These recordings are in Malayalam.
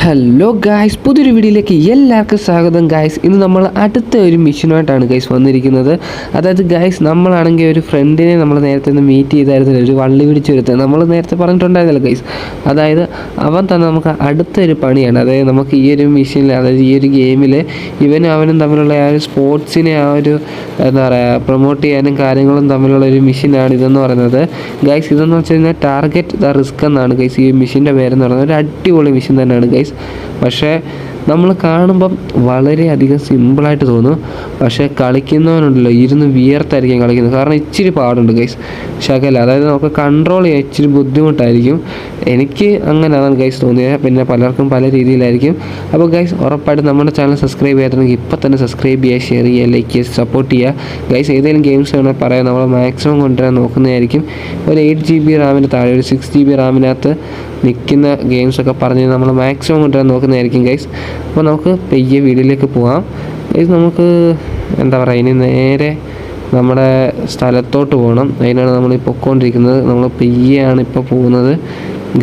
ഹലോ ഗായ്സ്, പുതിയൊരു വീഡിയോയിലേക്ക് എല്ലാവർക്കും സ്വാഗതം. ഗായ്സ്, ഇന്ന് നമ്മൾ അടുത്ത ഒരു മിഷനുമായിട്ടാണ് ഗായ്സ് വന്നിരിക്കുന്നത്. അതായത് ഗായ്സ്, നമ്മളാണെങ്കിൽ ഒരു ഫ്രണ്ടിനെ നമ്മൾ നേരത്തെ ഒന്ന് മീറ്റ് ചെയ്തായിരുന്നില്ല, ഒരു വള്ളി പിടിച്ച് വരുത്തുക നമ്മൾ നേരത്തെ പറഞ്ഞിട്ടുണ്ടായിരുന്നില്ല ഗായ്സ്. അതായത് അവൻ തന്നെ നമുക്ക് അടുത്തൊരു പണിയാണ്. അതായത് നമുക്ക് ഈ ഒരു മിഷനിൽ, അതായത് ഈ ഒരു ഗെയിമിൽ ഇവനും അവനും തമ്മിലുള്ള ആ ഒരു സ്പോർട്സിനെ ആ ഒരു എന്താ പറയുക പ്രൊമോട്ട് ചെയ്യാനും കാര്യങ്ങളും തമ്മിലുള്ള ഒരു മിഷനാണ് ഇതെന്ന് പറയുന്നത്. ഗായ്സ്, ഇതെന്ന് വെച്ച് കഴിഞ്ഞാൽ ടാർഗറ്റ് ദ റിസ്ക് എന്നാണ് ഗൈസ് ഈ മിഷൻ്റെ പേരെന്ന് പറയുന്നത്. ഒരു അടിപൊളി മിഷൻ തന്നെയാണ് ഗൈസ്. പക്ഷേ നമ്മൾ കാണുമ്പം വളരെയധികം സിമ്പിളായിട്ട് തോന്നും. പക്ഷേ കളിക്കുന്നവനുണ്ടല്ലോ ഇരുന്ന് വിയർത്തായിരിക്കും കളിക്കുന്നത്. കാരണം ഇച്ചിരി പാടുണ്ട് ഗൈസ്, ശകല. അതായത് നമുക്ക് കൺട്രോൾ ചെയ്യാൻ ഇച്ചിരി ബുദ്ധിമുട്ടായിരിക്കും. എനിക്ക് അങ്ങനെയാണ് ഗൈസ് തോന്നിയത്. പിന്നെ പലർക്കും പല രീതിയിലായിരിക്കും. അപ്പോൾ ഗൈസ്, ഉറപ്പായിട്ടും നമ്മുടെ ചാനൽ സബ്സ്ക്രൈബ് ചെയ്യാത്തുണ്ടെങ്കിൽ ഇപ്പം തന്നെ സബ്സ്ക്രൈബ് ചെയ്യുക, ഷെയർ ചെയ്യുക, ലൈക്ക് ചെയ്യുക, സപ്പോർട്ട് ചെയ്യുക. ഗൈസ്, ഏതെങ്കിലും ഗെയിംസ് വേണമെങ്കിൽ പറയാം, നമ്മൾ മാക്സിമം കൊണ്ടുവരാൻ നോക്കുന്നതായിരിക്കും. ഒരു 8 GB റാമിന് താഴെ, ഒരു 6 GB റാമിനകത്ത് നിൽക്കുന്ന ഗെയിംസൊക്കെ പറഞ്ഞ് നമ്മൾ മാക്സിമം കൊണ്ടുവരാൻ നോക്കുന്നതായിരിക്കും ഗൈസ്. അപ്പോൾ നമുക്ക് പെയ്യെ വീഡിയോയിലേക്ക് പോകാം ഗൈസ്. നമുക്ക് എന്താ പറയുക, ഇനി നേരെ നമ്മുടെ സ്ഥലത്തോട്ട് പോകണം. അതിനാണ് നമ്മൾ ഈ പൊയ്ക്കൊണ്ടിരിക്കുന്നത്. നമ്മൾ പെയ്യാണ് ഇപ്പോൾ പോകുന്നത്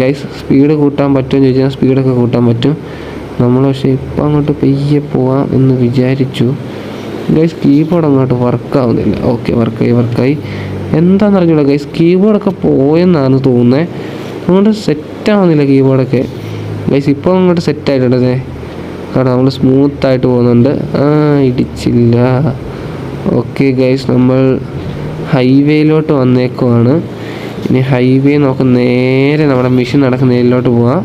ഗൈസ്. സ്പീഡ് കൂട്ടാൻ പറ്റുമെന്ന് ചോദിച്ചാൽ സ്പീഡൊക്കെ കൂട്ടാൻ പറ്റും നമ്മൾ. പക്ഷേ ഇപ്പോൾ അങ്ങോട്ട് പെയ്യെ പോകാം എന്ന് വിചാരിച്ചു ഗൈസ്. കീബോർഡ് അങ്ങോട്ട് വർക്കാവുന്നില്ല. ഓക്കെ, വർക്കായി. എന്താണെന്ന് അറിഞ്ഞൂടാ ഗൈസ്, കീബോർഡൊക്കെ പോയെന്നാണ് തോന്നുന്നത്. അങ്ങോട്ട് സെറ്റാവുന്നില്ല കീബോർഡൊക്കെ ഗൈസ്. ഇപ്പോൾ അങ്ങോട്ട് സെറ്റായിട്ടുണ്ട് കാരണം നമ്മൾ സ്മൂത്തായിട്ട് പോകുന്നുണ്ട്. ഇടിച്ചില്ല. ഓക്കെ ഗൈസ്, നമ്മൾ ഹൈവേയിലോട്ട് വന്നേക്കുവാണ്. ഇനി ഹൈവേ നോക്കാം, നേരെ നമ്മുടെ മിഷൻ നടക്കുന്ന ഏരിയയിലോട്ട് പോവാം.